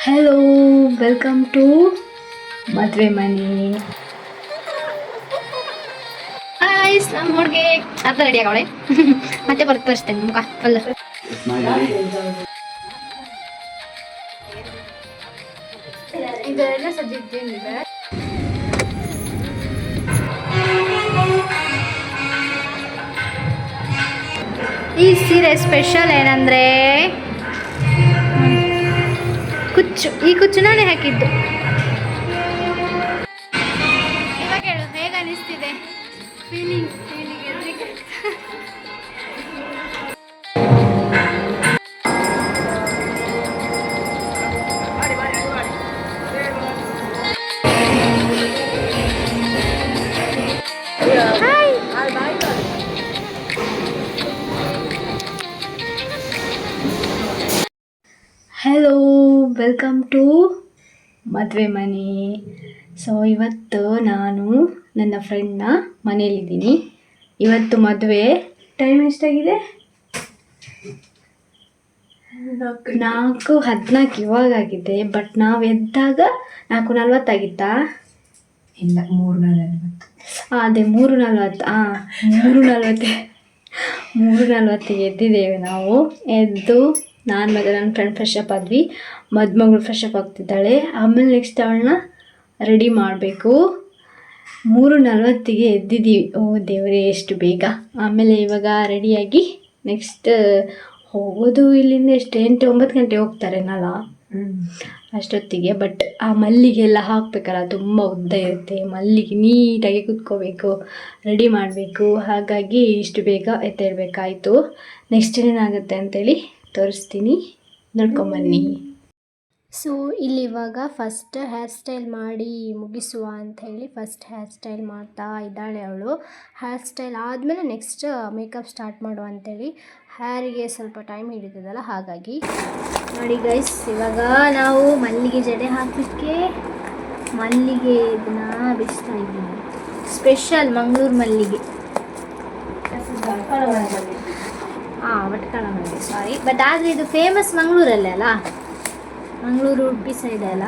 Hello, welcome to ಮದುವೆ ಮನೆ. ಹಾಯ್ಸ್, ನಮ್ಮ ಹುಡುಗಿ ಅರ್ಧ ರೆಡಿ ಆಗವಳೆ. ಮತ್ತೆ ಬರ್ತ ತೋರಿಸ್ತೇನೆ ಮುಖ ಫುಲ್. ಇದೆಲ್ಲ ಸದ್ಯದ್ದೇನಿದೆ. ಈ ಸೀರೆ ಸ್ಪೆಷಲ್ ಏನಂದರೆ ಕುಚ್ಚು. ಈ ಕುಚ್ಚು ನಾನೇ ಹಾಕಿದ್ದು. ಇವಾಗ ಹೇಳು, ಹೇಗೆ ಅನಿಸ್ತಿದೆ ಫೀಲಿಂಗ್? ಹಲೋ, ವೆಲ್ಕಮ್ ಟು ಮದುವೆ ಮನೆ. ಸೊ ಇವತ್ತು ನಾನು ನನ್ನ ಫ್ರೆಂಡ್ನ ಮನೇಲಿದ್ದೀನಿ. ಇವತ್ತು ಮದುವೆ. ಟೈಮ್ ಎಷ್ಟಾಗಿದೆ? 4:14 ಇವಾಗಾಗಿದೆ. ಬಟ್ ನಾವು ಎದ್ದಾಗ 4:40 ಆಗಿತ್ತಾ? ಇಲ್ಲ, 3:40. ಅದೇ 3:40. 3:40 ಎದ್ದಿದ್ದೇವೆ ನಾವು. ಎದ್ದು ನಾನು ಮತ್ತು ನನ್ನ ಫ್ರೆಂಡ್ ಫ್ರೆಶ್ ಅಪ್ ಆದ್ವಿ. ಮದುಮಗಳು ಫ್ರೆಶ್ ಅಪ್ ಆಗ್ತಿದ್ದಾಳೆ. ಆಮೇಲೆ ನೆಕ್ಸ್ಟ್ ಅವಳನ್ನ ರೆಡಿ ಮಾಡಬೇಕು. 3:40 ಎದ್ದಿದ್ದೀವಿ. ಓ ದೇವರೇ, ಎಷ್ಟು ಬೇಗ. ಆಮೇಲೆ ಇವಾಗ ರೆಡಿಯಾಗಿ ನೆಕ್ಸ್ಟ್ ಹೋಗೋದು. ಇಲ್ಲಿಂದ ಎಷ್ಟು 8-9 ಗಂಟೆ ಹೋಗ್ತಾರೇನಲ್ಲ ಅಷ್ಟೊತ್ತಿಗೆ. ಬಟ್ ಆ ಮಲ್ಲಿಗೆ ಎಲ್ಲ ಹಾಕಬೇಕಲ್ಲ, ತುಂಬ ಉದ್ದ ಇರುತ್ತೆ ಮಲ್ಲಿಗೆ. ನೀಟಾಗಿ ಕುತ್ಕೋಬೇಕು, ರೆಡಿ ಮಾಡಬೇಕು. ಹಾಗಾಗಿ ಇಷ್ಟು ಬೇಗ ಎದ್ದೇಳಬೇಕಾಯಿತು. ನೆಕ್ಸ್ಟ್ ಏನಾಗುತ್ತೆ ಅಂತೇಳಿ ತೋರಿಸ್ತೀನಿ, ನೋಡ್ಕೊಂಬನ್ನಿ. ಸೊ ಇಲ್ಲಿ ಇವಾಗ ಫಸ್ಟ್ ಹೇರ್ ಸ್ಟೈಲ್ ಮಾಡಿ ಮುಗಿಸುವ ಅಂಥೇಳಿ ಫಸ್ಟ್ ಹೇರ್ ಸ್ಟೈಲ್ ಮಾಡ್ತಾ ಇದ್ದಾಳೆ ಅವಳು. ಹೇರ್ ಸ್ಟೈಲ್ ಆದಮೇಲೆ ನೆಕ್ಸ್ಟ್ ಮೇಕಪ್ ಸ್ಟಾರ್ಟ್ ಮಾಡುವ ಅಂಥೇಳಿ. ಹೇರಿಗೆ ಸ್ವಲ್ಪ ಟೈಮ್ ಹಿಡಿತದಲ್ಲ, ಹಾಗಾಗಿ. ನೋಡಿ ಗೈಸ್, ಇವಾಗ ನಾವು ಮಲ್ಲಿಗೆ ಜಡೆ ಹಾಕಲಿಕ್ಕೆ ಮಲ್ಲಿಗೆ ಇದನ್ನ ಬಿಡಿಸ್ತಾ ಇದ್ದೀನಿ. ಸ್ಪೆಷಲ್ ಮಂಗಳೂರು ಮಲ್ಲಿಗೆ. ಭಟ್ಕಳ ಮಲ್ಲಿಗೆ, ಸಾರಿ. ಬಟ್ ಆದರೆ ಇದು ಫೇಮಸ್ ಮಂಗಳೂರಲ್ಲೇ ಅಲ್ಲ, ಮಂಗಳೂರು ಉಡುಪಿ ಸೈಡ್ ಅಲ್ಲ,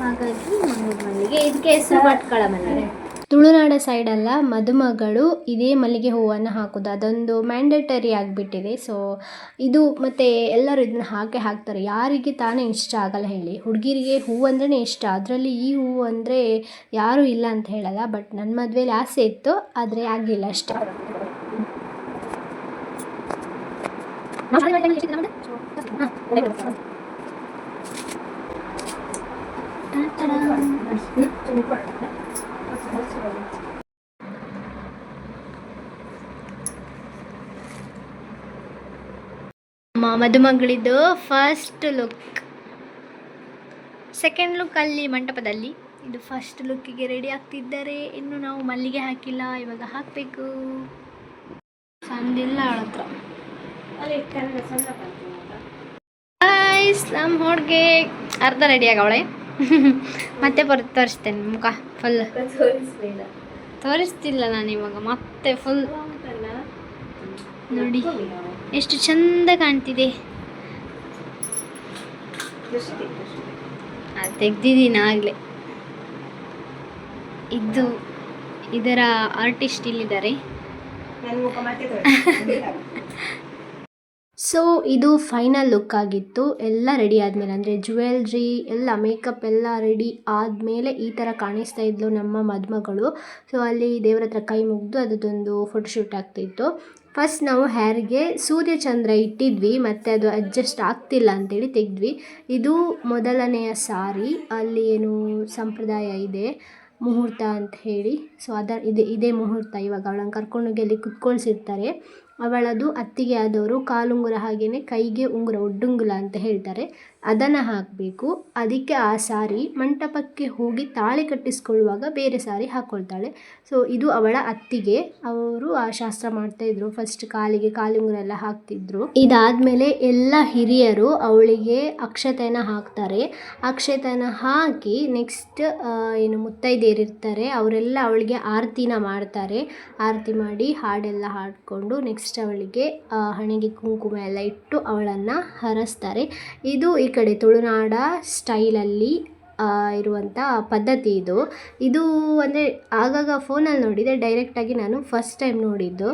ಹಾಗಾಗಿ ಮಂಗಳೂರು ಮಲ್ಲಿಗೆ. ಇದಕ್ಕೆ ಹೆಸರು ಭಟ್ಕಳ ಮಲ್ಲಿಗೆ. ತುಳುನಾಡ ಸೈಡಲ್ಲ ಮದುಮಗಳು ಇದೇ ಮಲ್ಲಿಗೆ ಹೂವನ್ನು ಹಾಕೋದು, ಅದೊಂದು ಮ್ಯಾಂಡೇಟರಿ ಆಗಿಬಿಟ್ಟಿದೆ. ಸೊ ಇದು ಮತ್ತು ಎಲ್ಲರೂ ಇದನ್ನ ಹಾಕ್ತಾರೆ. ಯಾರಿಗೆ ತಾನೇ ಇಷ್ಟ ಆಗಲ್ಲ ಹೇಳಿ? ಹುಡುಗಿರಿಗೆ ಹೂವು ಅಂದ್ರೇ ಇಷ್ಟ. ಅದರಲ್ಲಿ ಈ ಹೂವು ಅಂದರೆ ಯಾರೂ ಇಲ್ಲ ಅಂತ ಹೇಳಲ್ಲ. ಬಟ್ ನನ್ನ ಮದುವೆಯಲ್ಲಿ ಆಸೆ ಇತ್ತು, ಆದರೆ ಆಗಲಿಲ್ಲ ಅಷ್ಟೇ. ಮದುಮಗಳಿದ್ದು ಫಸ್ಟ್ ಲುಕ್. ಸೆಕೆಂಡ್ ಲುಕ್ ಅಲ್ಲಿ ಮಂಟಪದಲ್ಲಿ. ಇದು ಫಸ್ಟ್ ಲುಕ್ಕಿಗೆ ರೆಡಿ ಆಗ್ತಿದ್ದಾರೆ. ಇನ್ನು ನಾವು ಮಲ್ಲಿಗೆ ಹಾಕಿಲ್ಲ, ಇವಾಗ ಹಾಕಬೇಕು. ಸಂದಿಲ್ಲ ಅವಳ ಹತ್ರ. ನಮ್ಮ ಹುಡುಗಿ ಅರ್ಧ ರೆಡಿ ಆಗವಳೆ. ಮತ್ತೆ ತೋರಿಸ್ತೇನೆ ಮುಖ ಫುಲ್. ತೋರಿಸ್ತಿಲ್ಲ ನಾನು ಇವಾಗ, ಮತ್ತೆ ಫುಲ್ ನೋಡಿ ಎಷ್ಟು ಚಂದ ಕಾಣ್ತಿದೆ. ತೆಗ್ದಿದ್ದೀನಿ ಆಗಲೇ. ಇದರ ಆರ್ಟಿಸ್ಟ್ ಇಲ್ಲಿದ್ದಾರೆ. ಸೊ ಇದು ಫೈನಲ್ ಲುಕ್ ಆಗಿತ್ತು. ಎಲ್ಲ ರೆಡಿ ಆದಮೇಲೆ, ಅಂದರೆ ಜ್ಯುವೆಲ್ರಿ ಎಲ್ಲ, ಮೇಕಪ್ ಎಲ್ಲ ರೆಡಿ ಆದಮೇಲೆ ಈ ಥರ ಕಾಣಿಸ್ತಾ ಇದ್ಲು ನಮ್ಮ ಮದುಮಗಳು. ಸೊ ಅಲ್ಲಿ ದೇವ್ರ ಹತ್ರ ಕೈ ಮುಗಿದು ಅದೊಂದು ಫೋಟೋಶೂಟ್ ಆಗ್ತಿತ್ತು. ಫಸ್ಟ್ ನಾವು ಹೇರ್ಗೆ ಸೂರ್ಯಚಂದ್ರ ಇಟ್ಟಿದ್ವಿ, ಮತ್ತು ಅದು ಅಡ್ಜಸ್ಟ್ ಆಗ್ತಿಲ್ಲ ಅಂತೇಳಿ ತೆಗೆದ್ವಿ. ಇದು ಮೊದಲನೆಯ ಸಾರಿ. ಅಲ್ಲಿ ಏನು ಸಂಪ್ರದಾಯ ಇದೆ, ಮುಹೂರ್ತ ಅಂತ ಹೇಳಿ. ಸೊ ಇದೇ ಮುಹೂರ್ತ. ಇವಾಗ ಅವಳನ್ನು ಕರ್ಕೊಂಡೋಗಿ ಅಲ್ಲಿ ಕುತ್ಕೊಳ್ಸಿರ್ತಾರೆ. ಅವಳದು ಅತ್ತಿಗೆ ಆದವರು ಕಾಲುಂಗುರ ಹಾಗೆಯೇ ಕೈಗೆ ಉಂಗುರ, ಒಡ್ಡುಂಗುರ ಅಂತ ಹೇಳ್ತಾರೆ, ಅದನ್ನು ಹಾಕಬೇಕು. ಅದಕ್ಕೆ ಆ ಸಾರಿ ಮಂಟಪಕ್ಕೆ ಹೋಗಿ ತಾಳಿ ಕಟ್ಟಿಸ್ಕೊಳ್ಳುವಾಗ ಬೇರೆ ಸಾರಿ ಹಾಕ್ಕೊಳ್ತಾಳೆ. ಸೊ ಇದು ಅವಳ ಅತ್ತಿಗೆ. ಅವರು ಆ ಶಾಸ್ತ್ರ ಮಾಡ್ತಾಯಿದ್ರು. ಫಸ್ಟ್ ಕಾಲಿಗೆ ಕಾಲುಂಗುರ ಎಲ್ಲ ಹಾಕ್ತಿದ್ರು. ಇದಾದಮೇಲೆ ಎಲ್ಲ ಹಿರಿಯರು ಅವಳಿಗೆ ಅಕ್ಷತೆಯನ್ನು ಹಾಕ್ತಾರೆ. ಅಕ್ಷತೆಯನ್ನು ಹಾಕಿ ನೆಕ್ಸ್ಟ್ ಏನು ಮುತ್ತೈದೆಯರಿರ್ತಾರೆ ಅವರೆಲ್ಲ ಅವಳಿಗೆ ಆರತಿನ ಮಾಡ್ತಾರೆ. ಆರತಿ ಮಾಡಿ ಹಾಡೆಲ್ಲ ಹಾಡಿಕೊಂಡು ನೆಕ್ಸ್ಟ್ ನೆಕ್ಸ್ಟ್ ಅವಳಿಗೆ ಹಣೆಗೆ ಕುಂಕುಮ ಎಲ್ಲ ಇಟ್ಟು ಅವಳನ್ನು ಹರಸ್ತಾರೆ. ಇದು ಈ ಕಡೆ ತುಳುನಾಡ ಸ್ಟೈಲಲ್ಲಿ ಇರುವಂಥ ಪದ್ಧತಿ ಇದು ಅಂದರೆ ಆಗಾಗ ಫೋನಲ್ಲಿ ನೋಡಿದೆ, ಡೈರೆಕ್ಟಾಗಿ ನಾನು ಫಸ್ಟ್ ಟೈಮ್ ನೋಡಿದ್ದು.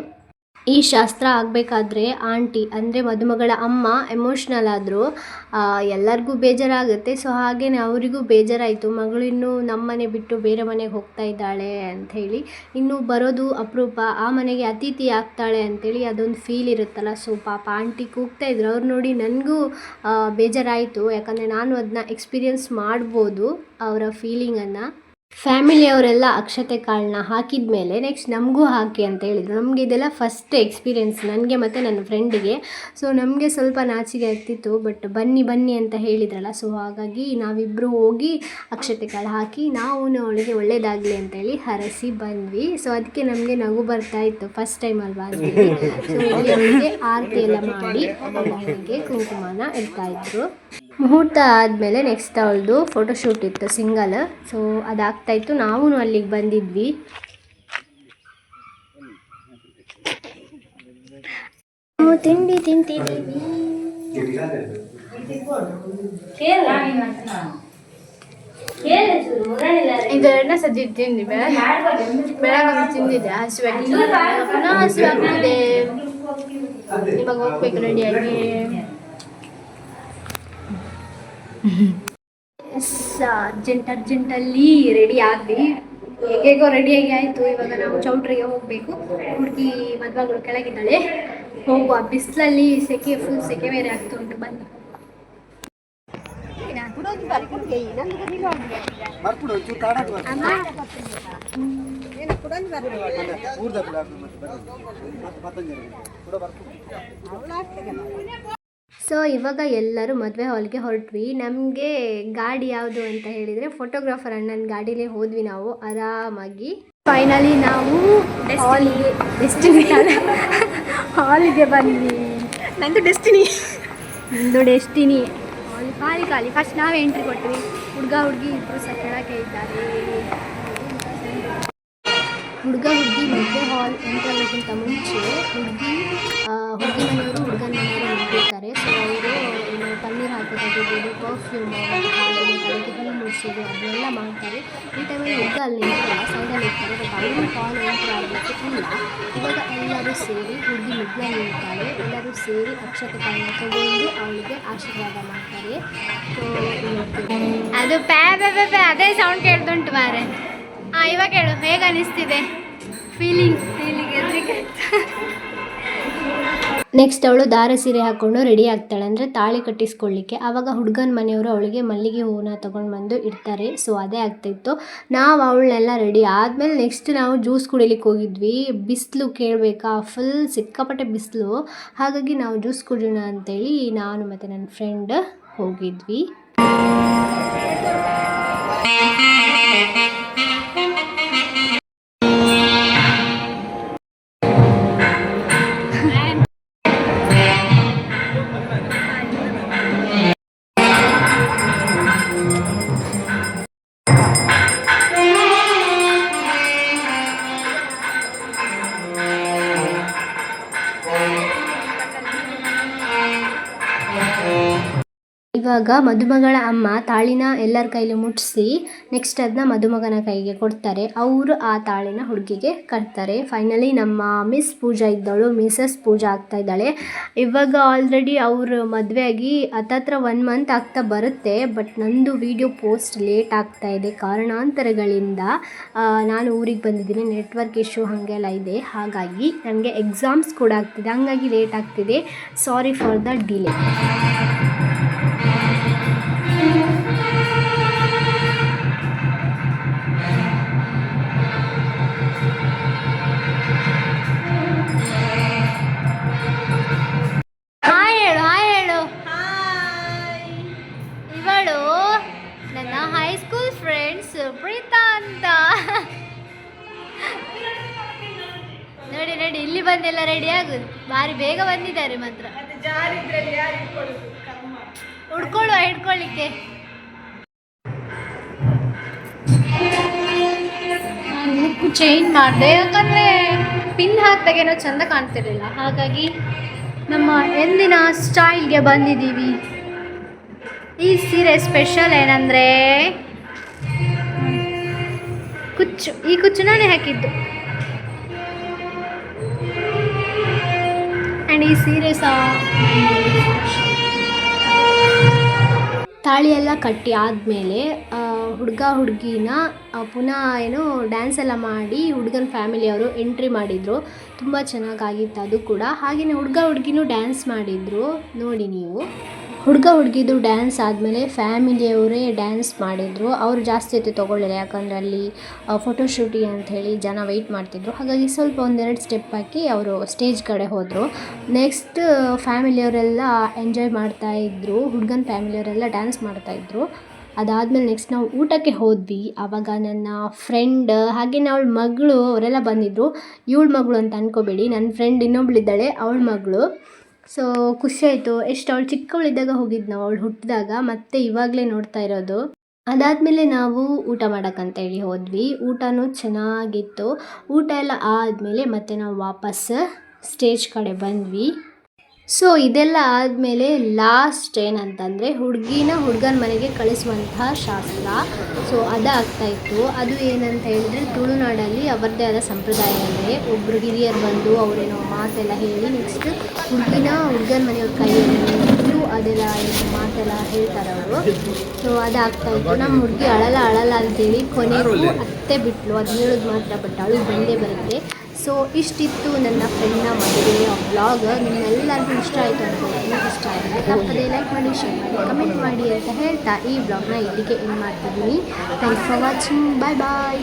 ಈ ಶಾಸ್ತ್ರ ಆಗಬೇಕಾದ್ರೆ ಆಂಟಿ ಅಂದರೆ ಮದುಮಗಳ ಅಮ್ಮ ಎಮೋಷ್ನಲ್ ಆದರು. ಎಲ್ಲರಿಗೂ ಬೇಜಾರಾಗುತ್ತೆ. ಸೊ ಹಾಗೆಯೇ ಅವರಿಗೂ ಬೇಜಾರಾಯಿತು, ಮಗಳು ಇನ್ನೂ ನಮ್ಮನೆ ಬಿಟ್ಟು ಬೇರೆ ಮನೆಗೆ ಹೋಗ್ತಾ ಇದ್ದಾಳೆ ಅಂಥೇಳಿ, ಇನ್ನೂ ಬರೋದು ಅಪರೂಪ, ಆ ಮನೆಗೆ ಅತಿಥಿ ಆಗ್ತಾಳೆ ಅಂಥೇಳಿ ಅದೊಂದು ಫೀಲ್ ಇರುತ್ತಲ್ಲ. ಸೊ ಪಾಪ ಆಂಟಿ ಕೂಗ್ತಾ ಇದ್ರು, ಅವ್ರು ನೋಡಿ ನನಗೂ ಬೇಜಾರಾಯಿತು, ಯಾಕಂದರೆ ನಾನು ಅದನ್ನ ಎಕ್ಸ್ಪೀರಿಯೆನ್ಸ್ ಮಾಡ್ಬೋದು ಅವರ ಫೀಲಿಂಗನ್ನು. ಫ್ಯಾಮಿಲಿಯವರೆಲ್ಲ ಅಕ್ಷತೆ ಕಾಳನ್ನ ಹಾಕಿದ ಮೇಲೆ ನೆಕ್ಸ್ಟ್ ನಮಗೂ ಹಾಕಿ ಅಂತ ಹೇಳಿದರು. ನಮಗೆ ಇದೆಲ್ಲ ಫಸ್ಟ್ ಎಕ್ಸ್ಪೀರಿಯೆನ್ಸ್, ನನಗೆ ಮತ್ತು ನನ್ನ ಫ್ರೆಂಡಿಗೆ. ಸೊ ನಮಗೆ ಸ್ವಲ್ಪ ನಾಚಿಕೆ ಆಗ್ತಿತ್ತು, ಬಟ್ ಬನ್ನಿ ಅಂತ ಹೇಳಿದ್ರಲ್ಲ, ಸೊ ಹಾಗಾಗಿ ನಾವಿಬ್ಬರು ಹೋಗಿ ಅಕ್ಷತೆ ಕಾಳು ಹಾಕಿ ನಾವು ಅವಳಿಗೆ ಒಳ್ಳೇದಾಗಲಿ ಅಂತೇಳಿ ಹರಸಿ ಬಂದ್ವಿ. ಸೊ ಅದಕ್ಕೆ ನಮಗೆ ನಗು ಬರ್ತಾ ಇತ್ತು, ಫಸ್ಟ್ ಟೈಮ್ ಅಲ್ವಾ ಅಂತೇಳಿ. ಸೊ ಇಲ್ಲಿ ಅವಳಿಗೆ ಆರತಿ ಎಲ್ಲ ಮಾಡಿ ಅವಳಿಗೆ ಕುಂಕುಮನ ಇಡ್ತಾಯಿದ್ರು. ಮುಹೂರ್ತ ಆದಮೇಲೆ ನೆಕ್ಸ್ಟ್ ಅವಳದು ಫೋಟೋಶೂಟ್ ಇತ್ತು ಸಿಂಗಲ್. ಸೊ ಅದಾಗ್ತಾಯಿತ್ತು, ನಾವು ಅಲ್ಲಿಗೆ ಬಂದಿದ್ವಿ. ತಿಂಡಿ ತಿಂತಿದ್ದೀವಿ. ಇದು ಎರಡನೇ ಸತಿ ತಿಂದಿ, ಬೆಳಗ್ಗೆ ತಿಂದಿದ್ದೆ, ಹಸಿವಾಗ್ತಿದೆ, ಪುನಃ ಹಸಿವಾಗ್ತಿದೆ. ಇವಾಗ ಹೋಗ್ಬೇಕು ರೆಡಿಯಾಗಿ. ಅರ್ಜೆಂಟಲ್ಲಿ ರೆಡಿ ಆದ್ವಿ, ಹೇಗೋ ರೆಡಿಯಾಗಿ ಆಯಿತು. ಇವಾಗ ನಾವು ಚೌಟ್ರಿಗೆ ಹೋಗಬೇಕು. ಹುಡುಗಿ ಮದುಮಗಳು ಕೆಳಗಿದ್ದಾಳೆ, ಹೋಗುವ. ಬಿಸಿಲಲ್ಲಿ ಸೆಕೆ, ಫುಲ್ ಸೆಕೆ ಬೇರೆ ಆಗ್ತಾ ಉಂಟು. ಬನ್ನಿ. ಸೊ ಇವಾಗ ಎಲ್ಲರೂ ಮದುವೆ ಹಾಲ್ಗೆ ಹೊರಟ್ವಿ. ನಮಗೆ ಗಾಡಿ ಯಾವುದು ಅಂತ ಹೇಳಿದರೆ ಫೋಟೋಗ್ರಾಫರ್ ಅಣ್ಣನ ಗಾಡೀಲೇ ಹೋದ್ವಿ ನಾವು ಆರಾಮಾಗಿ. ಫೈನಲಿ ನಾವು ಹಾಲಿಗೆ ಬಂದ್ವಿ. ನಂದು ಡೆಸ್ಟಿನಿ ಖಾಲಿ. ಫಸ್ಟ್ ನಾವೇ ಎಂಟ್ರಿ ಕೊಟ್ವಿ. ಹುಡುಗಿ ಇಬ್ಬರು ಸಹ ಕೆಳಗೆ ಇದ್ದಾರೆ. ಹುಡುಗಿ ಮದುವೆ ಹಾಲ್ ಎಂಟ್ರ್ ಆಗೋಕ್ಕಿಂತ ಮುಂಚೆ ಹುಡುಗಿ ಮನೆಯವರು ಹುಡುಗನ ಮನೆಯವರು ನಿಂತಿರ್ತಾರೆ. ಸೊ ಅವರು ಪನ್ನೀರ್ ಹಾಕೋದಾಗಿರ್ಬೋದು, ಪರ್ಫ್ಯೂಮ್ ತಲೆಗೆ ಹೂ ಮುಡಿಸೋದು ಅದನ್ನೆಲ್ಲ ಮಾಡ್ತಾರೆ. ಈ ಟೈಮಲ್ಲಿ ಹುಡುಗ ಅಲ್ಲಿ ನಿಂತಿರಲ್ಲ, ಸೈಡಲ್ಲಿ ಇರ್ತಾರೆ. ಬಟ್ ಅವರು ಹಾಲ್ ಎಂಟ್ರ್ ಆಗಲಿಕ್ಕೆ ಇಲ್ಲ. ಇವಾಗ ಎಲ್ಲರೂ ಸೇರಿ ಹುಡುಗಿ ಮಿಡ್ಲಲ್ಲಿ ನಿಲ್ತಾಳೆ. ಎಲ್ಲರೂ ಸೇರಿ ಅಕ್ಷತೆ ಕಾಳನ್ನ ತಗೊಂಡು ಅವಳಿಗೆ ಆಶೀರ್ವಾದ ಮಾಡ್ತಾರೆ. ಸೊ ಅದು ಅದೇ ಸೌಂಡ್ ಕೇಳ್ದುಂಟು ಮಾರೆ. ಇವಾಗ ಹೇಳು, ಹೇಗೆ ಅನಿಸ್ತಿದೆ ಫೀಲಿಂಗ್? ನೆಕ್ಸ್ಟ್ ಅವಳು ದಾರ ಸೀರೆ ಹಾಕ್ಕೊಂಡು ರೆಡಿ ಆಗ್ತಾಳೆ, ಅಂದರೆ ತಾಳಿ ಕಟ್ಟಿಸ್ಕೊಳ್ಳಿಕ್ಕೆ. ಆವಾಗ ಹುಡುಗನ ಮನೆಯವರು ಅವಳಿಗೆ ಮಲ್ಲಿಗೆ ಹೂವನ್ನ ತೊಗೊಂಡು ಬಂದು ಇಡ್ತಾರೆ. ಸೊ ಅದೇ ಆಗ್ತಾಯಿತ್ತು. ನಾವು ಅವಳನ್ನೆಲ್ಲ ರೆಡಿ ಆದಮೇಲೆ ನೆಕ್ಸ್ಟ್ ನಾವು ಜ್ಯೂಸ್ ಕುಡಿಲಿಕ್ಕೆ ಹೋಗಿದ್ವಿ. ಬಿಸಿಲು ಕೇಳಬೇಕಾ, ಫುಲ್ ಸಿಕ್ಕಾಪಟ್ಟೆ ಬಿಸಿಲು. ಹಾಗಾಗಿ ನಾವು ಜ್ಯೂಸ್ ಕುಡಿಯೋಣ ಅಂತೇಳಿ ನಾನು ಮತ್ತು ನನ್ನ ಫ್ರೆಂಡ್ ಹೋಗಿದ್ವಿ. ಇವಾಗ ಮದುಮಗಳ ಅಮ್ಮ ತಾಳಿನ ಎಲ್ಲರ ಕೈಲಿ ಮುಟ್ಟಿಸಿ ನೆಕ್ಸ್ಟ್ ಅದನ್ನ ಮದುಮಗನ ಕೈಗೆ ಕೊಡ್ತಾರೆ. ಅವರು ಆ ತಾಳಿನ ಹುಡುಗಿಗೆ ಕಟ್ತಾರೆ. ಫೈನಲಿ ನಮ್ಮ ಮಿಸ್ ಪೂಜಾ ಇದ್ದವಳು ಮಿಸಸ್ ಪೂಜಾ ಆಗ್ತಾ ಇದ್ದಾಳೆ. ಇವಾಗ ಆಲ್ರೆಡಿ ಅವ್ರ ಮದುವೆಯಾಗಿ ಹತ್ತತ್ರ 1 ಮಂತ್ ಆಗ್ತಾ ಬರುತ್ತೆ. ಬಟ್ ನಂದು ವಿಡಿಯೋ ಪೋಸ್ಟ್ ಲೇಟ್ ಆಗ್ತಾ ಇದೆ ಕಾರಣಾಂತರಗಳಿಂದ. ನಾನು ಊರಿಗೆ ಬಂದಿದ್ದೀನಿ, ನೆಟ್ವರ್ಕ್ ಇಶ್ಯೂ ಹಾಗೆಲ್ಲ ಇದೆ. ಹಾಗಾಗಿ ನನಗೆ ಎಕ್ಸಾಮ್ಸ್ ಕೂಡ ಆಗ್ತಿದೆ, ಹಾಗಾಗಿ ಲೇಟ್ ಆಗ್ತಿದೆ. Sorry for the delay. Hi ಹೇಳು. ಇವಳು ನನ್ನ ಹೈಸ್ಕೂಲ್ ಫ್ರೆಂಡ್ ಸುಪ್ರೀತಾ ಅಂತ. ನೋಡಿ ಇಲ್ಲಿ ಬಂದೆಲ್ಲ ರೆಡಿ ಆಗುದು. ಭಾರಿ ಬೇಗ ಬಂದಿದ್ದಾರೆ ಮಾತ್ರ. ಹಿಡ್ಕೊಳ್ಳಿಕ್ಕೆ. ನಾನು ಲುಕ್ ಚೇಂಜ್ ಮಾಡಿದೆ, ಯಾಕಂದ್ರೆ ಪಿನ್ ಹಾಕಿದಾಗೇನೋ ಚೆಂದ ಕಾಣ್ತಿರಲಿಲ್ಲ, ಹಾಗಾಗಿ ನಮ್ಮ ಎಂದಿನ ಸ್ಟೈಲ್ಗೆ ಬಂದಿದ್ದೀವಿ. ಈ ಸೀರೆ ಸ್ಪೆಷಲ್ ಏನಂದರೆ ಕುಚ್ಚು, ಈ ಕುಚ್ಚು ನಾನೇ ಹಾಕಿದ್ದು. ಆ್ಯಂಡ್ ಈ ಸೀರೆ ಸಹ ತಾಳಿ ಎಲ್ಲ ಕಟ್ಟಿ ಆದಮೇಲೆ ಹುಡುಗ ಹುಡುಗಿನ ಪುನಃ ಏನೋ ಡ್ಯಾನ್ಸ್ ಎಲ್ಲ ಮಾಡಿ ಹುಡುಗನ ಫ್ಯಾಮಿಲಿಯವರು ಎಂಟ್ರಿ ಮಾಡಿದರು. ತುಂಬ ಚೆನ್ನಾಗಾಗಿತ್ತು ಅದು ಕೂಡ. ಹಾಗೆಯೇ ಹುಡುಗ ಹುಡುಗಿನೂ ಡ್ಯಾನ್ಸ್ ಮಾಡಿದರು, ನೋಡಿ ನೀವು. ಹುಡುಗ ಹುಡುಗಿದು ಡ್ಯಾನ್ಸ್ ಆದಮೇಲೆ ಫ್ಯಾಮಿಲಿಯವರೇ ಡ್ಯಾನ್ಸ್ ಮಾಡಿದರು. ಅವರು ಜಾಸ್ತಿ ಹೊತ್ತು ತೊಗೊಳ್ಳಿಲ್ಲ, ಯಾಕಂದರೆ ಅಲ್ಲಿ ಫೋಟೋಶೂಟಿಗೆ ಅಂಥೇಳಿ ಜನ ವೆಯ್ಟ್ ಮಾಡ್ತಿದ್ರು. ಹಾಗಾಗಿ ಸ್ವಲ್ಪ ಒಂದೆರಡು ಸ್ಟೆಪ್ ಹಾಕಿ ಅವರು ಸ್ಟೇಜ್ ಕಡೆ ಹೋದರು. ನೆಕ್ಸ್ಟ್ ಫ್ಯಾಮಿಲಿಯವರೆಲ್ಲ ಎಂಜಾಯ್ ಮಾಡ್ತಾಯಿದ್ರು, ಹುಡುಗನ ಫ್ಯಾಮಿಲಿಯವರೆಲ್ಲ ಡ್ಯಾನ್ಸ್ ಮಾಡ್ತಾಯಿದ್ರು. ಅದಾದಮೇಲೆ ನೆಕ್ಸ್ಟ್ ನಾವು ಊಟಕ್ಕೆ ಹೋದ್ವಿ. ಆವಾಗ ನನ್ನ ಫ್ರೆಂಡ್ ಹಾಗೆಯೇ ಅವಳ ಮಗಳು ಅವರೆಲ್ಲ ಬಂದಿದ್ದರು. ಇವಳ ಮಗಳು ಅಂತ ಅಂದ್ಕೋಬೇಡಿ, ನನ್ನ ಫ್ರೆಂಡ್ ಇನ್ನೊಬ್ಳಿದ್ದಾಳೆ, ಅವಳ ಮಗಳು. ಸೊ ಖುಷಿಯಾಯಿತು. ಎಷ್ಟು ಅವಳು ಚಿಕ್ಕವಳಿದ್ದಾಗ ಹೋಗಿದ್ದು ನಾವು, ಅವಳು ಹುಟ್ಟಿದಾಗ, ಮತ್ತು ಇವಾಗಲೇ ನೋಡ್ತಾ ಇರೋದು. ಅದಾದಮೇಲೆ ನಾವು ಊಟ ಮಾಡೋಕ್ಕಂತೇಳಿ ಹೋದ್ವಿ. ಊಟನೂ ಚೆನ್ನಾಗಿತ್ತು. ಊಟ ಎಲ್ಲ ಆದಮೇಲೆ ಮತ್ತೆ ನಾವು ವಾಪಸ್ ಸ್ಟೇಜ್ ಕಡೆ ಬಂದ್ವಿ. ಸೊ ಇದೆಲ್ಲ ಆದಮೇಲೆ ಲಾಸ್ಟ್ ಏನಂತಂದರೆ ಹುಡುಗಿನ ಹುಡುಗನ ಮನೆಗೆ ಕಳಿಸುವಂತಹ ಶಾಸ್ತ್ರ. ಸೊ ಅದಾಗ್ತಾಯಿತ್ತು. ಅದು ಏನಂತ ಹೇಳಿದರೆ ತುಳುನಾಡಲ್ಲಿ ಅವರದ್ದೇ ಆದ ಸಂಪ್ರದಾಯ ಅಂದರೆ ಒಬ್ಬರು ಹಿರಿಯರು ಬಂದು ಅವರೇನೋ ಮಾತೆಲ್ಲ ಹೇಳಿ ನೆಕ್ಸ್ಟ್ ಹುಡುಗಿನ ಹುಡುಗನ ಮನೆಯವ್ರ ಕೈಯಲ್ಲಿ ಇಟ್ಟು ಅದೆಲ್ಲ ಏನೋ ಮಾತೆಲ್ಲ ಹೇಳ್ತಾರೆ ಅವರು. ಸೊ ಅದಾಗ್ತಾಯಿತ್ತು. ನಮ್ಮ ಹುಡುಗಿ ಅಳಲ್ಲ ಅಂತೇಳಿ ಕೊನೆಗೂ ಅತ್ತೆ ಬಿಟ್ಟಳು. ಅದು ಹೇಳೋದು ಮಾತ್ರ, ಬಟ್ ಅವಳು ಬಂದೇ ಬರುತ್ತೆ. ಸೊ ಇಷ್ಟಿತ್ತು ನನ್ನ ಫ್ರೆಂಡ್ನ ಮದುವೆಯ ವ್ಲಾಗ್. ನಿಮ್ಮೆಲ್ಲರಿಗೂ ಇಷ್ಟ ಆಯಿತು ಅನ್ಕೋತೀನಿ. ಇಷ್ಟ ಆಗಿದೆ ತಪ್ಪದೇ ಲೈಕ್ ಮಾಡಿ, ಶೇರ್ ಮಾಡಿ, ಕಮೆಂಟ್ ಮಾಡಿ ಅಂತ ಹೇಳ್ತಾ ಈ ವ್ಲಾಗ್ನ ಇಲ್ಲಿಗೆ ಎಂಡ್ ಮಾಡ್ತಿದ್ದೀನಿ. Thanks for watching. Bye bye.